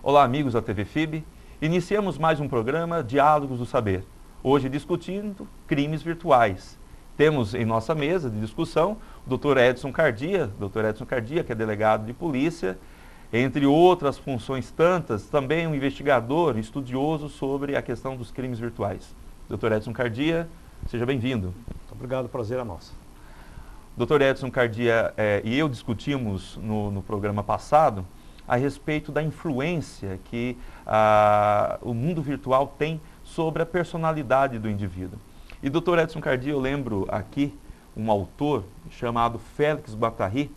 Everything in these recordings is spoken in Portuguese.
Olá, amigos da TV FIB. Iniciamos mais um programa Diálogos do Saber. Hoje discutindo crimes virtuais. Temos em nossa mesa de discussão o Dr. Edson Cardia, que é delegado de polícia, entre outras funções tantas, também um investigador, estudioso sobre a questão dos crimes virtuais. Dr. Edson Cardia, seja bem-vindo. Muito obrigado, prazer é nosso. Dr. Edson Cardia e eu discutimos no programa passado a respeito da influência que o mundo virtual tem sobre a personalidade do indivíduo. E Dr. Edson Cardia, eu lembro aqui um autor chamado Félix Guattari.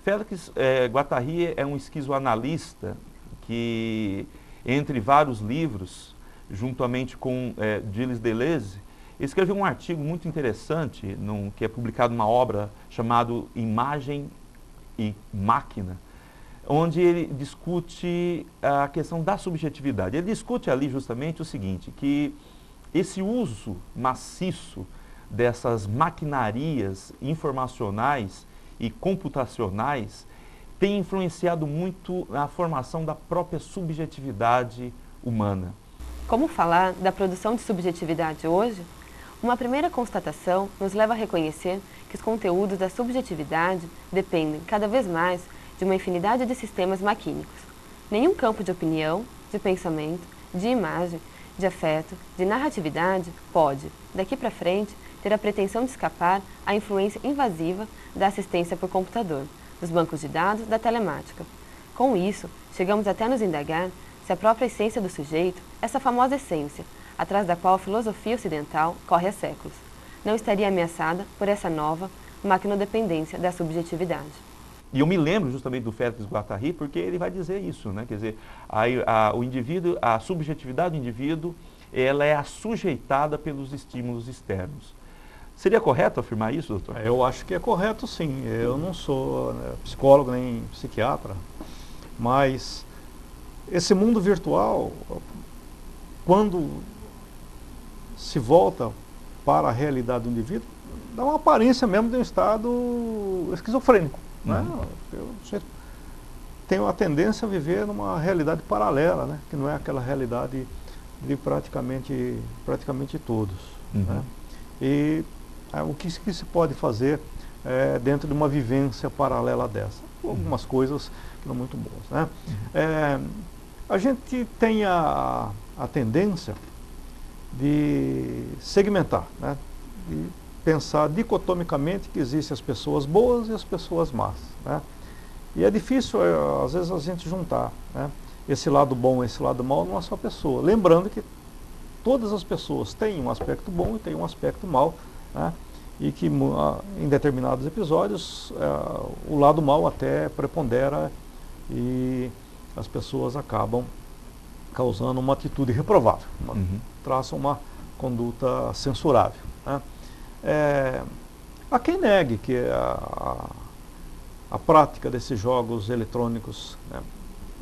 Félix Guattari é um esquizoanalista que, entre vários livros, juntamente com Gilles Deleuze, escreveu um artigo muito interessante, que é publicado numa obra chamada Imagem e Máquina, onde ele discute a questão da subjetividade. Ele discute ali justamente o seguinte, que esse uso maciço dessas maquinarias informacionais e computacionais tem influenciado muito na formação da própria subjetividade humana. Como falar da produção de subjetividade hoje? Uma primeira constatação nos leva a reconhecer que os conteúdos da subjetividade dependem cada vez mais de uma infinidade de sistemas maquínicos. Nenhum campo de opinião, de pensamento, de imagem, de afeto, de narratividade pode, daqui para frente, ter a pretensão de escapar à influência invasiva da assistência por computador, dos bancos de dados, da telemática. Com isso, chegamos até a nos indagar se a própria essência do sujeito, essa famosa essência, atrás da qual a filosofia ocidental corre há séculos, não estaria ameaçada por essa nova maquinodependência da subjetividade. E eu me lembro justamente do Félix Guattari, porque ele vai dizer isso, né? Quer dizer, o indivíduo, a subjetividade do indivíduo, ela é assujeitada pelos estímulos externos. Seria correto afirmar isso, doutor? Eu acho que é correto, sim. Eu não sou psicólogo nem psiquiatra, mas esse mundo virtual, quando se volta para a realidade do indivíduo, dá uma aparência mesmo de um estado esquizofrênico. Né? Eu tenho a tendência a viver numa realidade paralela, né? Que não é aquela realidade de praticamente todos. Né? E o que se pode fazer dentro de uma vivência paralela dessa? Algumas coisas que não muito boas. Né? A gente tem a tendência de segmentar, né? De pensar dicotomicamente que existem as pessoas boas e as pessoas más. Né? E é difícil, às vezes, a gente juntar, né, esse lado bom e esse lado mau numa só pessoa. Lembrando que todas as pessoas têm um aspecto bom e têm um aspecto mau, né? E que em determinados episódios o lado mau até prepondera e as pessoas acabam causando uma atitude reprovável, traçam uma conduta censurável. Né? Há quem negue que a prática desses jogos eletrônicos, né,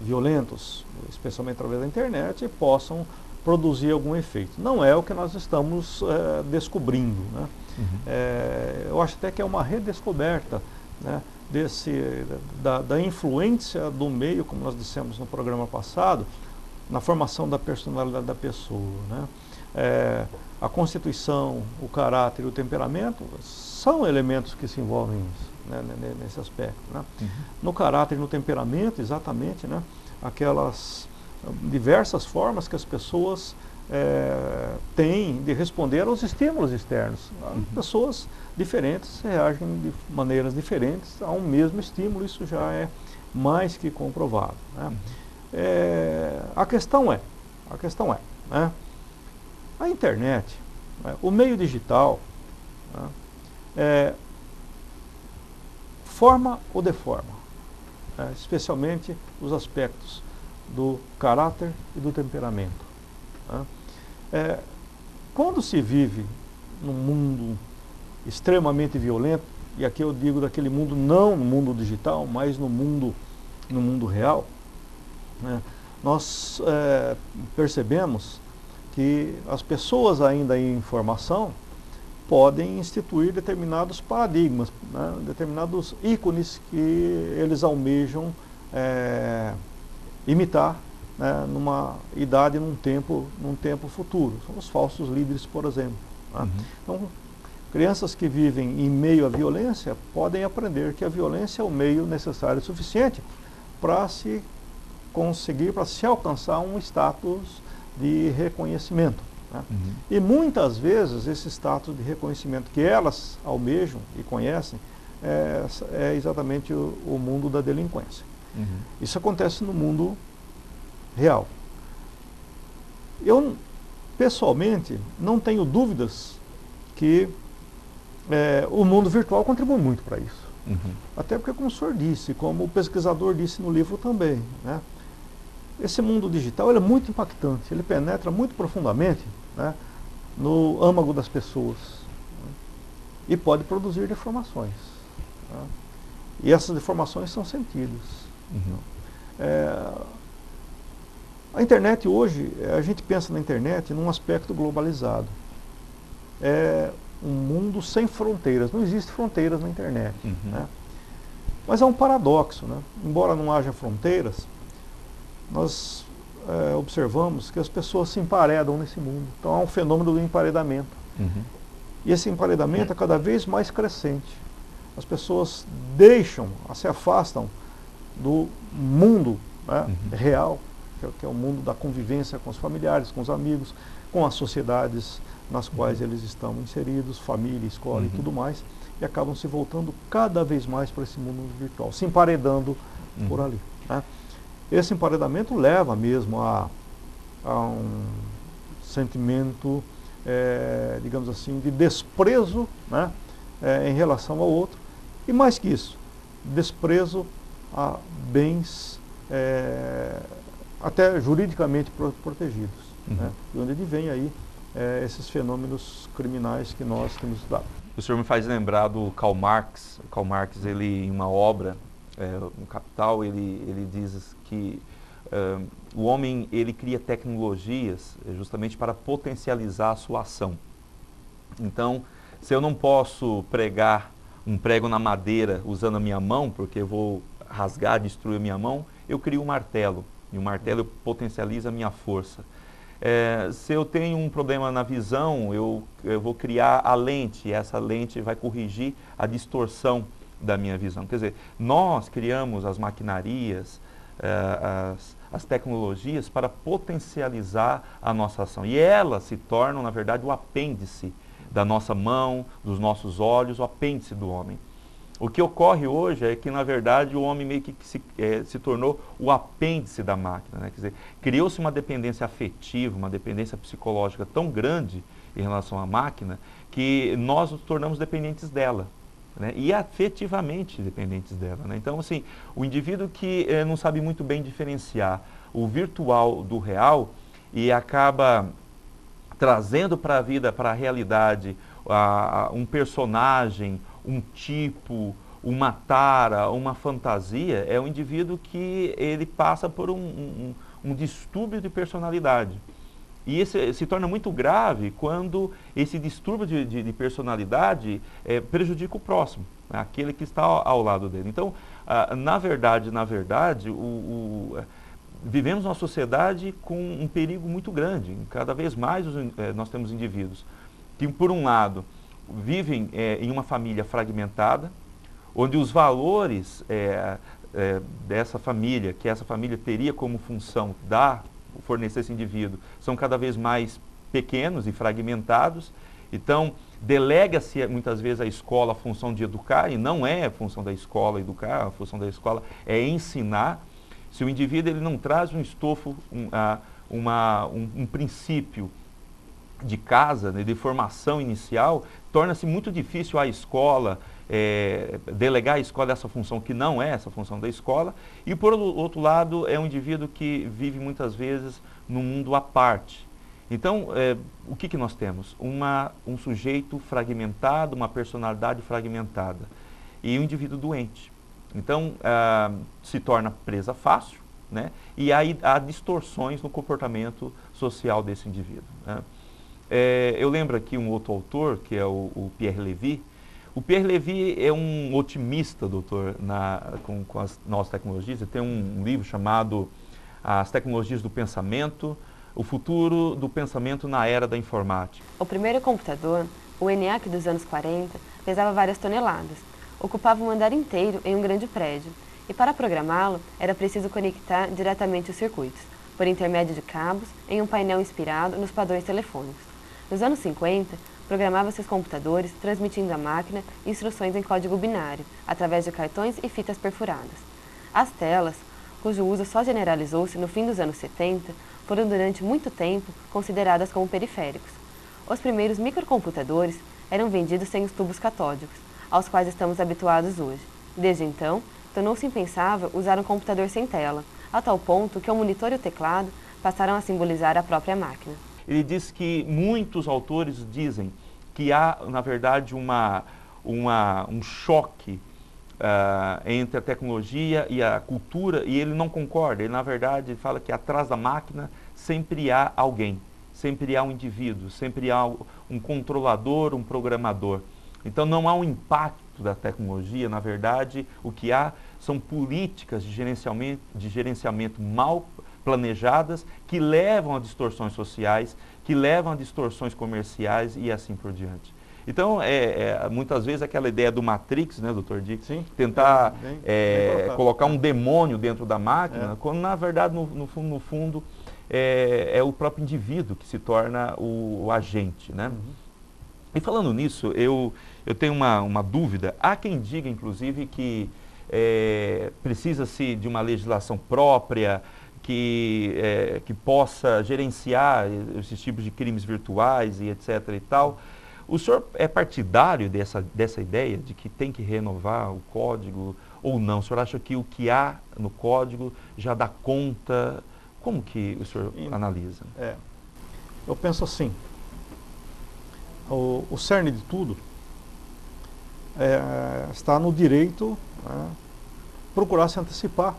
violentos, especialmente através da internet, possam produzir algum efeito. Não é o que nós estamos descobrindo. Né? Eu acho até que é uma redescoberta, né, da influência do meio, como nós dissemos no programa passado, na formação da personalidade da pessoa. Né? A constituição, o caráter e o temperamento são elementos que se envolvem nisso, né, nesse aspecto. Né? No caráter e no temperamento, exatamente, né, aquelas diversas formas que as pessoas têm de responder aos estímulos externos. Pessoas diferentes reagem de maneiras diferentes a um mesmo estímulo, isso já é mais que comprovado. Né? A questão é, né, a internet, né, o meio digital, né, forma ou deforma, especialmente os aspectos do caráter e do temperamento. Né? Quando se vive num mundo extremamente violento, e aqui eu digo daquele mundo não no mundo digital, mas no mundo real, né, nós percebemos que as pessoas ainda em formação podem instituir determinados paradigmas, né, determinados ícones que eles almejam imitar, né, numa idade, num tempo futuro. São os falsos líderes, por exemplo. Né? Então, crianças que vivem em meio à violência podem aprender que a violência é o meio necessário e suficiente para se conseguir, para se alcançar um status de reconhecimento. Né? E muitas vezes esse status de reconhecimento que elas almejam e conhecem é exatamente o mundo da delinquência. Isso acontece no mundo real. Eu, pessoalmente, não tenho dúvidas que o mundo virtual contribui muito para isso. Até porque, como o senhor disse, como o pesquisador disse no livro também, né, esse mundo digital ele é muito impactante, ele penetra muito profundamente, né, no âmago das pessoas, né, e pode produzir deformações. Né, e essas deformações são sentidas. A internet hoje, a gente pensa na internet num aspecto globalizado. É um mundo sem fronteiras, não existe fronteiras na internet. Né? Mas é um paradoxo, né? Embora não haja fronteiras, nós observamos que as pessoas se emparedam nesse mundo. Então há um fenômeno do emparedamento. E esse emparedamento é cada vez mais crescente. As pessoas se afastam do mundo, né, real, que é o mundo da convivência com os familiares, com os amigos, com as sociedades nas quais eles estão inseridos, família, escola e tudo mais, e acabam se voltando cada vez mais para esse mundo virtual, se emparedando por ali. Né? Esse emparedamento leva mesmo a um sentimento, digamos assim, de desprezo, né, em relação ao outro, e mais que isso, desprezo a bens até juridicamente protegidos. Né? De onde vem aí esses fenômenos criminais que nós temos estudado. O senhor me faz lembrar do Karl Marx. Karl Marx, ele, em uma obra, no Capital, ele diz que o homem ele cria tecnologias justamente para potencializar a sua ação. Então, se eu não posso pregar um prego na madeira usando a minha mão, porque eu vou rasgar, destruir a minha mão, eu crio um martelo. E o martelo potencializa a minha força. Se eu tenho um problema na visão, eu vou criar a lente, e essa lente vai corrigir a distorção da minha visão. Quer dizer, nós criamos as maquinarias, as tecnologias para potencializar a nossa ação. E elas se tornam, na verdade, o apêndice da nossa mão, dos nossos olhos, o apêndice do homem. O que ocorre hoje é que, na verdade, o homem meio que se tornou o apêndice da máquina. Né? Quer dizer, criou-se uma dependência afetiva, uma dependência psicológica tão grande em relação à máquina, que nós nos tornamos dependentes dela. Né? E afetivamente dependentes dela. Né? Então, assim, o indivíduo que não sabe muito bem diferenciar o virtual do real e acaba trazendo para a vida, para a realidade, um personagem, um tipo, uma tara, uma fantasia, é um indivíduo que ele passa por um distúrbio de personalidade. E esse se torna muito grave quando esse distúrbio de personalidade prejudica o próximo, né, aquele que está ao lado dele. Então, na verdade, vivemos uma sociedade com um perigo muito grande. Cada vez mais nós temos indivíduos que, por um lado, vivem em uma família fragmentada, onde os valores dessa família, que essa família teria como função fornecer esse indivíduo, são cada vez mais pequenos e fragmentados. Então, delega-se muitas vezes à escola a função de educar, e não é a função da escola educar, a função da escola é ensinar. Se o indivíduo ele não traz um estofo, um princípio de casa, né, de formação inicial, torna-se muito difícil a escola delegar à escola essa função que não é essa função da escola. E, por outro lado, é um indivíduo que vive muitas vezes num mundo à parte. Então, o que nós temos? Um sujeito fragmentado, uma personalidade fragmentada e um indivíduo doente. Então, se torna presa fácil, né? E aí há distorções no comportamento social desse indivíduo, né? Eu lembro aqui um outro autor, que é o Pierre Levy. O Pierre Levy é um otimista, doutor, com as novas tecnologias. Ele tem um livro chamado As Tecnologias do Pensamento, o futuro do pensamento na era da informática. O primeiro computador, o ENIAC dos anos 40, pesava várias toneladas. Ocupava um andar inteiro em um grande prédio. E para programá-lo, era preciso conectar diretamente os circuitos, por intermédio de cabos, em um painel inspirado nos padrões telefônicos. Nos anos 50, programava-se os computadores transmitindo à máquina instruções em código binário, através de cartões e fitas perfuradas. As telas, cujo uso só generalizou-se no fim dos anos 70, foram durante muito tempo consideradas como periféricos. Os primeiros microcomputadores eram vendidos sem os tubos catódicos, aos quais estamos habituados hoje. Desde então, tornou-se impensável usar um computador sem tela, a tal ponto que o monitor e o teclado passaram a simbolizar a própria máquina. Ele diz que muitos autores dizem que há, na verdade, um choque entre a tecnologia e a cultura, e ele não concorda. Ele, na verdade, fala que atrás da máquina sempre há alguém, sempre há um indivíduo, sempre há um controlador, um programador. Então não há um impacto da tecnologia, na verdade, o que há são políticas de gerenciamento mal planejadas que levam a distorções sociais, que levam a distorções comerciais e assim por diante. Então, muitas vezes aquela ideia do Matrix, né, doutor Dick? Sim, tentar bem colocar um demônio dentro da máquina, quando na verdade, no fundo, é o próprio indivíduo que se torna o agente, né? Uhum. E falando nisso, eu tenho uma dúvida. Há quem diga, inclusive, que precisa-se de uma legislação própria, que possa gerenciar esses tipos de crimes virtuais e etc. e tal. O senhor é partidário dessa ideia de que tem que renovar o código ou não? O senhor acha que o que há no código já dá conta? Como que o senhor analisa? Eu penso assim, o cerne de tudo está no direito, procurar se antecipar,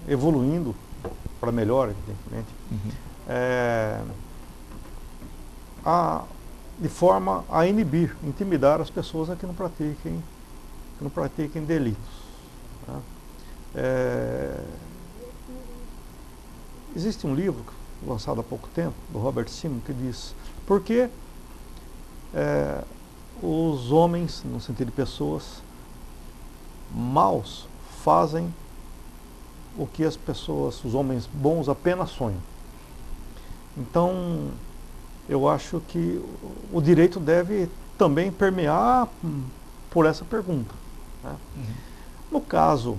evoluindo para melhor, evidentemente, de forma a intimidar as pessoas a que não pratiquem delitos. Existe um livro lançado há pouco tempo, do Robert Simon, que diz por que os homens, no sentido de pessoas, maus fazem o que as pessoas, os homens bons, apenas sonham. Então, eu acho que o direito deve também permear por essa pergunta, né? No caso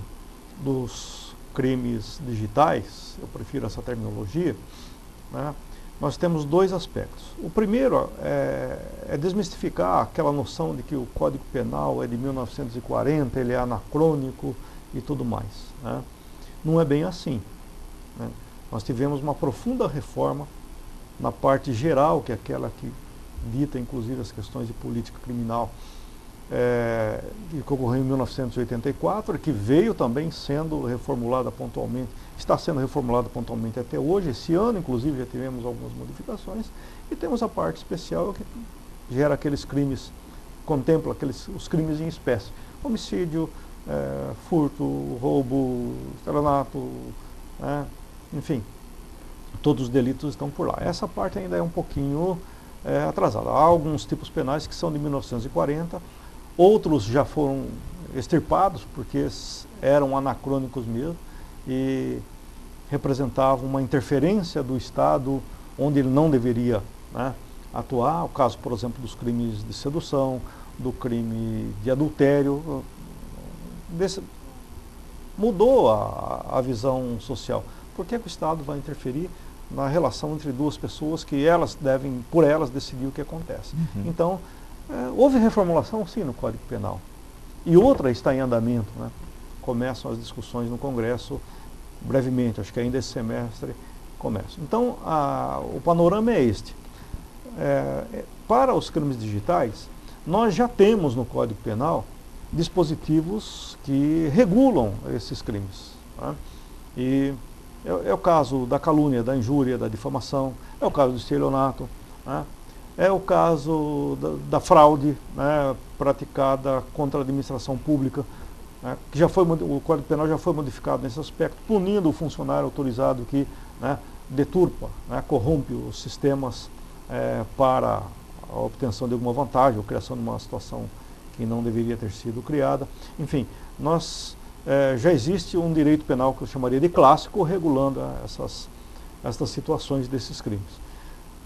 dos crimes digitais, eu prefiro essa terminologia, né? Nós temos dois aspectos. O primeiro é desmistificar aquela noção de que o Código Penal é de 1940, ele é anacrônico e tudo mais, né? Não é bem assim, né? Nós tivemos uma profunda reforma na parte geral, que é aquela que dita inclusive as questões de política criminal, que ocorreu em 1984, que veio também sendo reformulada pontualmente, está sendo reformulada pontualmente até hoje. Esse ano, inclusive, já tivemos algumas modificações, e temos a parte especial que gera aqueles crimes, contempla os crimes em espécie: homicídio, furto, roubo, estelionato, enfim, todos os delitos estão por lá. Essa parte ainda é um pouquinho atrasada. Há alguns tipos penais que são de 1940, outros já foram extirpados porque eram anacrônicos mesmo e representavam uma interferência do Estado onde ele não deveria, né, atuar. O caso, por exemplo, dos crimes de sedução, do crime de adultério. Mudou a visão social. Por que o Estado vai interferir na relação entre duas pessoas que elas devem, por elas, decidir o que acontece? Então, houve reformulação, sim, no Código Penal. E outra está em andamento, né? Começam as discussões no Congresso brevemente, acho que ainda esse semestre começa. Então, o panorama é este. Para os crimes digitais, nós já temos no Código Penal dispositivos que regulam esses crimes, né? E é o caso da calúnia, da injúria, da difamação, é o caso do estelionato, né? É o caso da fraude, né, praticada contra a administração pública, né, que o Código Penal já foi modificado nesse aspecto, punindo o funcionário autorizado que, né, deturpa, né, corrompe os sistemas para a obtenção de alguma vantagem ou criação de uma situação que não deveria ter sido criada. Enfim, já existe um direito penal que eu chamaria de clássico regulando essas situações desses crimes.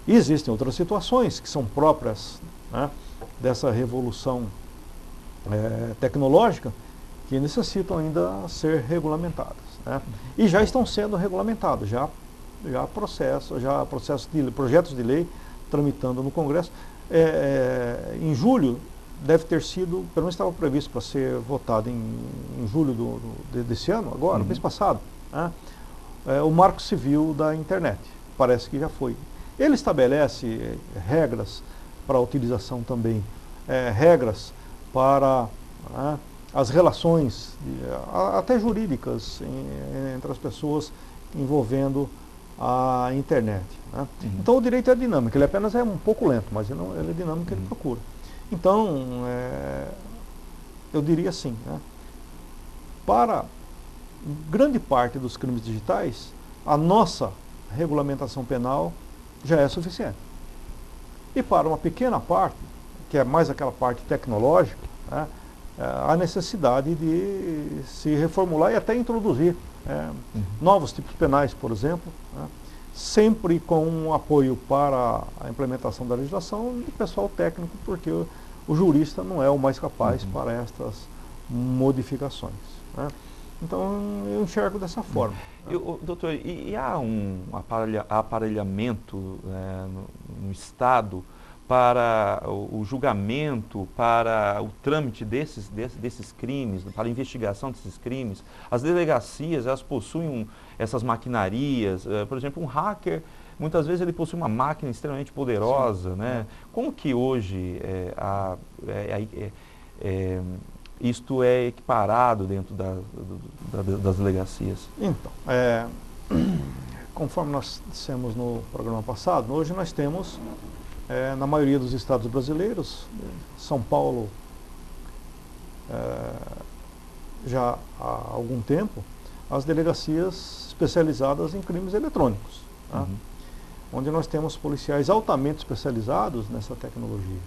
E existem outras situações que são próprias, né, dessa revolução tecnológica que necessitam ainda ser regulamentadas, né? E já estão sendo regulamentadas, já projetos de lei tramitando no Congresso. Em julho deve ter sido, pelo menos estava previsto para ser votado em julho desse ano, agora, mês passado, né, o Marco Civil da Internet. Parece que já foi. Ele estabelece regras para a utilização também, regras para as relações, até jurídicas, entre as pessoas envolvendo a internet, né? Então o direito é dinâmico, ele apenas é um pouco lento, mas ele é dinâmico, ele procura. Então, eu diria assim, né, para grande parte dos crimes digitais, a nossa regulamentação penal já é suficiente. E para uma pequena parte, que é mais aquela parte tecnológica, né, há necessidade de se reformular e até introduzir novos tipos penais, por exemplo, né, sempre com um apoio para a implementação da legislação do pessoal técnico, porque o jurista não é o mais capaz para estas modificações, né? Então, eu enxergo dessa forma. Doutor, e há um aparelhamento no Estado para o julgamento, para o trâmite desses crimes, para a investigação desses crimes? As delegacias, elas possuem essas maquinarias. Por exemplo, um hacker, muitas vezes ele possui uma máquina extremamente poderosa, né? Como que hoje isto é equiparado dentro das delegacias? Então, conforme nós dissemos no programa passado, hoje nós temos, na maioria dos estados brasileiros, São Paulo, já há algum tempo, as delegacias especializadas em crimes eletrônicos, né? Onde nós temos policiais altamente especializados nessa tecnologia.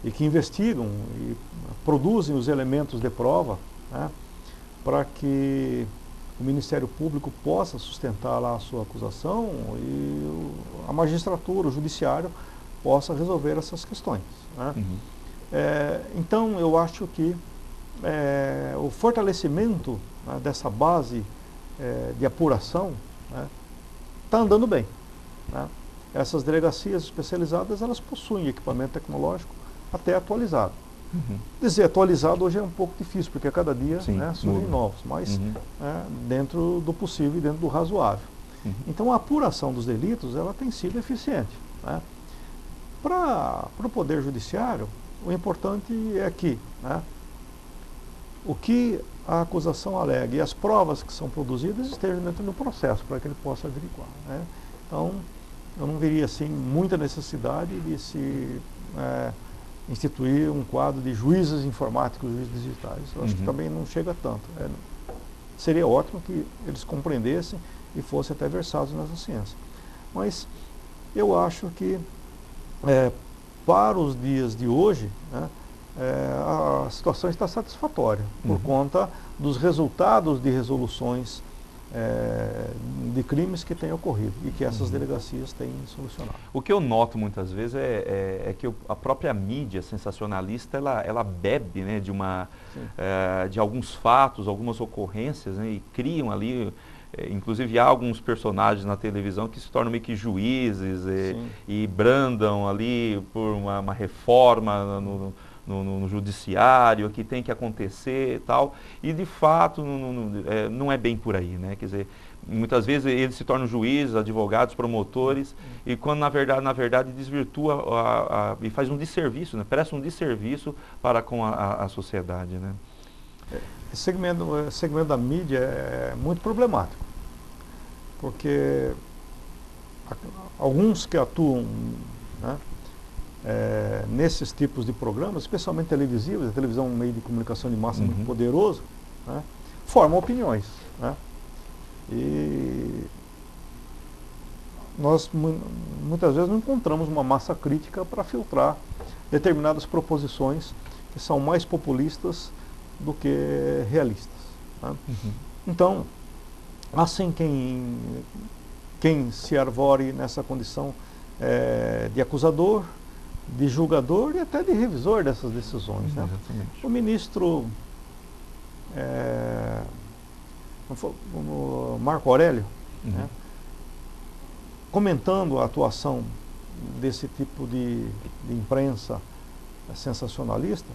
E que investigam e produzem os elementos de prova, né, para que o Ministério Público possa sustentar lá a sua acusação e a magistratura, o judiciário, possa resolver essas questões, né? Então, eu acho que o fortalecimento, né, dessa base de apuração está andando bem, né? Essas delegacias especializadas, elas possuem equipamento tecnológico até atualizado. Dizer atualizado hoje é um pouco difícil, porque a cada dia, né, surgem novos, mas dentro do possível e dentro do razoável. Então a apuração dos delitos, ela tem sido eficiente, né? Para o Poder Judiciário, o importante é que, né, o que a acusação alega e as provas que são produzidas estejam dentro do processo, para que ele possa averiguar, né? Então, eu não veria assim muita necessidade de se instituir um quadro de juízes informáticos, juízes digitais. Eu acho que também não chega tanto. Seria ótimo que eles compreendessem e fossem até versados nessa ciência. Mas eu acho que para os dias de hoje, né, a situação está satisfatória por conta dos resultados de resoluções de crimes que têm ocorrido e que essas delegacias têm solucionado. O que eu noto muitas vezes é que a própria mídia sensacionalista, ela bebe, né, de alguns fatos, algumas ocorrências, né, e criam ali, inclusive há alguns personagens na televisão que se tornam meio que juízes e brandam ali por uma reforma no judiciário, que tem que acontecer e tal, e de fato não é bem por aí, né? Quer dizer, muitas vezes eles se tornam juízes, advogados, promotores, e quando na verdade desvirtua e faz um desserviço, né? Presta um desserviço para com a sociedade, né? Esse segmento da mídia é muito problemático, porque alguns que atuam, né, nesses tipos de programas, especialmente televisivos, a televisão é um meio de comunicação de massa muito poderoso, né, formam opiniões, né, e nós muitas vezes não encontramos uma massa crítica para filtrar determinadas proposições que são mais populistas do que realistas, né? Então, assim quem se arvore nessa condição de acusador, de julgador e até de revisor dessas decisões, né? O ministro o Marco Aurélio, né, comentando a atuação desse tipo de imprensa sensacionalista,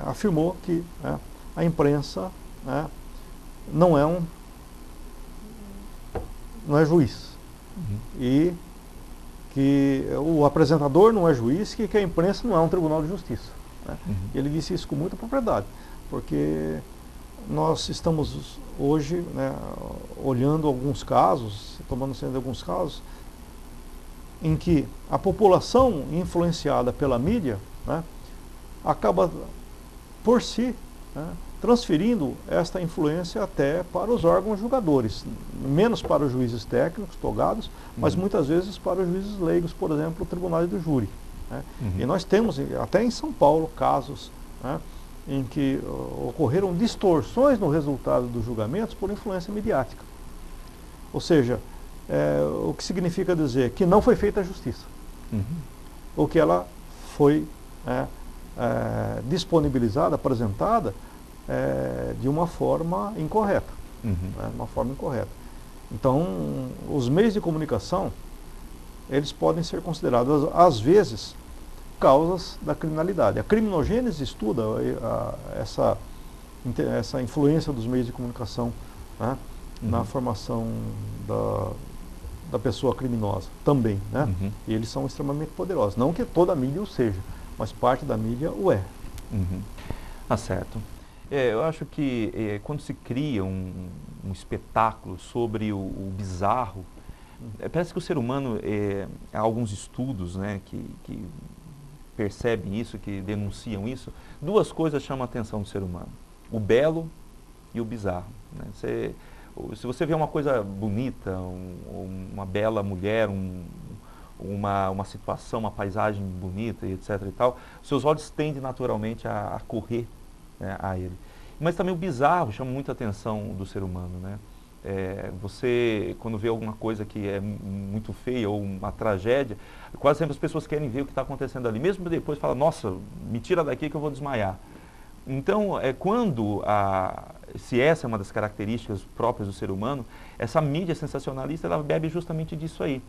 afirmou que, né, a imprensa, né, não é juiz, e que o apresentador não é juiz, que a imprensa não é um tribunal de justiça, né? Ele disse isso com muita propriedade, porque nós estamos hoje, né, olhando alguns casos, tomando ciência de alguns casos, em que a população influenciada pela mídia, né, acaba por si, né, transferindo esta influência até para os órgãos julgadores, menos para os juízes técnicos, togados, mas muitas vezes para os juízes leigos, por exemplo, o tribunal do júri, né? E nós temos, até em São Paulo, casos, né, em que ocorreram distorções no resultado dos julgamentos por influência midiática. Ou seja, o que significa dizer que não foi feita a justiça, ou que ela foi disponibilizada, apresentada de uma forma incorreta, né, uma forma incorreta. Então, os meios de comunicação, eles podem ser considerados, às vezes, causas da criminalidade. A criminogênese estuda essa influência dos meios de comunicação, né, na formação da pessoa criminosa também, né? E eles são extremamente poderosos. Não que toda a mídia o seja, mas parte da mídia o é. Tá certo. Eu acho que quando se cria um espetáculo sobre o bizarro, parece que o ser humano, há alguns estudos, né, que percebem isso, que denunciam isso. Duas coisas chamam a atenção do ser humano: o belo e o bizarro, né? Se você vê uma coisa bonita, uma bela mulher, uma situação, uma paisagem bonita e etc e tal, seus olhos tendem naturalmente a correr, né, a ele. Mas também o bizarro chama muita atenção do ser humano, né? Você, quando vê alguma coisa que é muito feia ou uma tragédia, quase sempre as pessoas querem ver o que está acontecendo ali. Mesmo depois fala, nossa, me tira daqui que eu vou desmaiar. Então, se essa é uma das características próprias do ser humano, essa mídia sensacionalista, ela bebe justamente disso aí,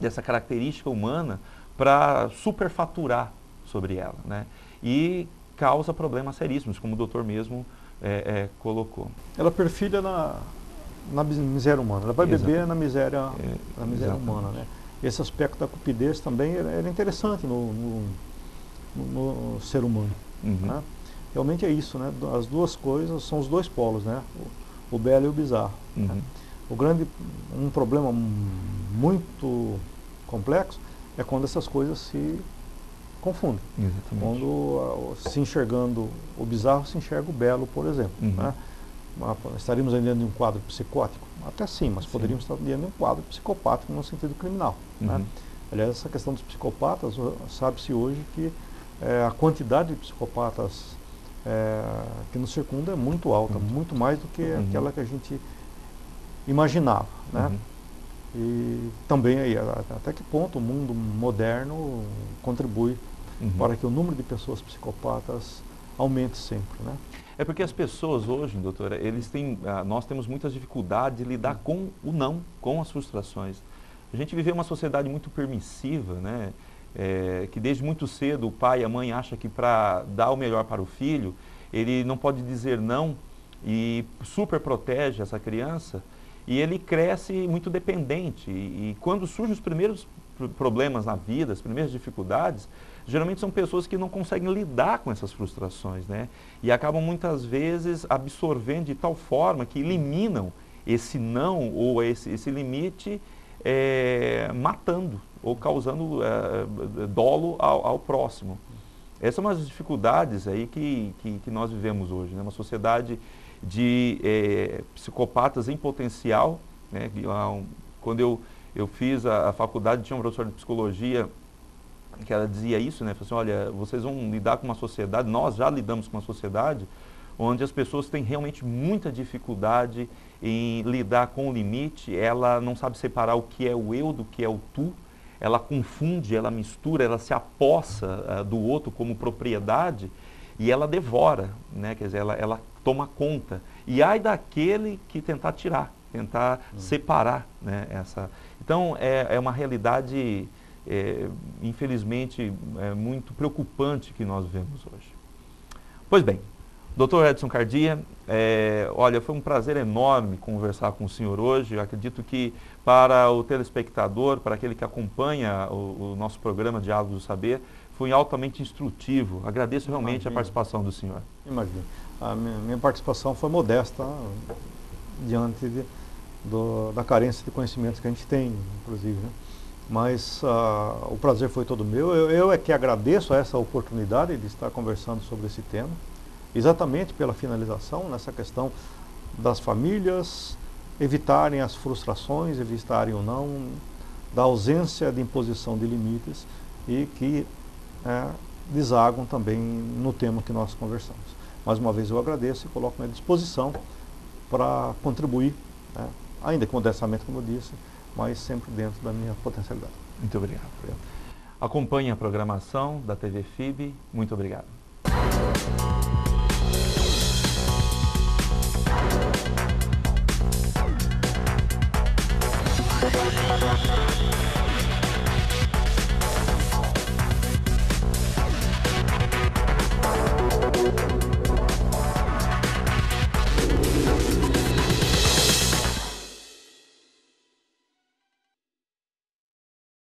dessa característica humana, para superfaturar sobre ela, né? E causa problemas seríssimos, como o doutor mesmo colocou. Ela perfilha na miséria humana, ela vai beber na miséria humana, né? Esse aspecto da cupidez também é interessante no ser humano, né? Realmente é isso, né? As duas coisas são os dois polos, né? O belo e o bizarro, né? Um problema muito complexo é quando essas coisas se confundem. Quando, se enxergando o bizarro, se enxerga o belo, por exemplo, né? Estaríamos diante de um quadro psicótico? Até sim, mas poderíamos estar diante de um quadro psicopático no sentido criminal, né? Aliás, essa questão dos psicopatas, sabe-se hoje que a quantidade de psicopatas que nos circunda é muito alta, muito mais do que aquela que a gente imaginava, né? E também aí, até que ponto o mundo moderno contribui para que o número de pessoas psicopatas aumente sempre, né? É porque as pessoas hoje, doutora, nós temos muitas dificuldades de lidar com o não, com as frustrações. A gente vive uma sociedade muito permissiva, né? Que desde muito cedo o pai e a mãe acham que para dar o melhor para o filho, ele não pode dizer não e super protege essa criança, e ele cresce muito dependente. E quando surgem os primeiros problemas na vida, as primeiras dificuldades, geralmente são pessoas que não conseguem lidar com essas frustrações, né? E acabam muitas vezes absorvendo de tal forma que eliminam esse não ou esse limite, matando ou causando dolo ao próximo. Essas são as dificuldades aí que nós vivemos hoje, né? Uma sociedade de psicopatas em potencial, né? Quando eu fiz a faculdade, tinha uma professora de psicologia que ela dizia isso, né? Falou assim, olha, vocês vão lidar com uma sociedade, nós já lidamos com uma sociedade onde as pessoas têm realmente muita dificuldade em lidar com o limite, ela não sabe separar o que é o eu do que é o tu, ela confunde, ela mistura, ela se apossa do outro como propriedade e ela devora, né? Quer dizer, ela toma conta. E ai daquele que tentar tirar, tentar separar, né? Então, é uma realidade, infelizmente, muito preocupante que nós vemos hoje. Pois bem, Dr. Edson Cardia, olha, foi um prazer enorme conversar com o senhor hoje. Eu acredito que para o telespectador, para aquele que acompanha o nosso programa Diálogos do Saber, foi altamente instrutivo. Agradeço realmente a participação do senhor. Imagina. A minha participação foi modesta diante da carência de conhecimentos que a gente tem, inclusive, né? Mas o prazer foi todo meu. Eu é que agradeço essa oportunidade de estar conversando sobre esse tema, exatamente pela finalização, nessa questão das famílias evitarem as frustrações, evitarem ou não, da ausência de imposição de limites e que desagam também no tema que nós conversamos. Mais uma vez eu agradeço e coloco à disposição para contribuir, né, ainda que modestamente, como eu disse, mas sempre dentro da minha potencialidade. Muito obrigado. Acompanhe a programação da TV FIB. Muito obrigado.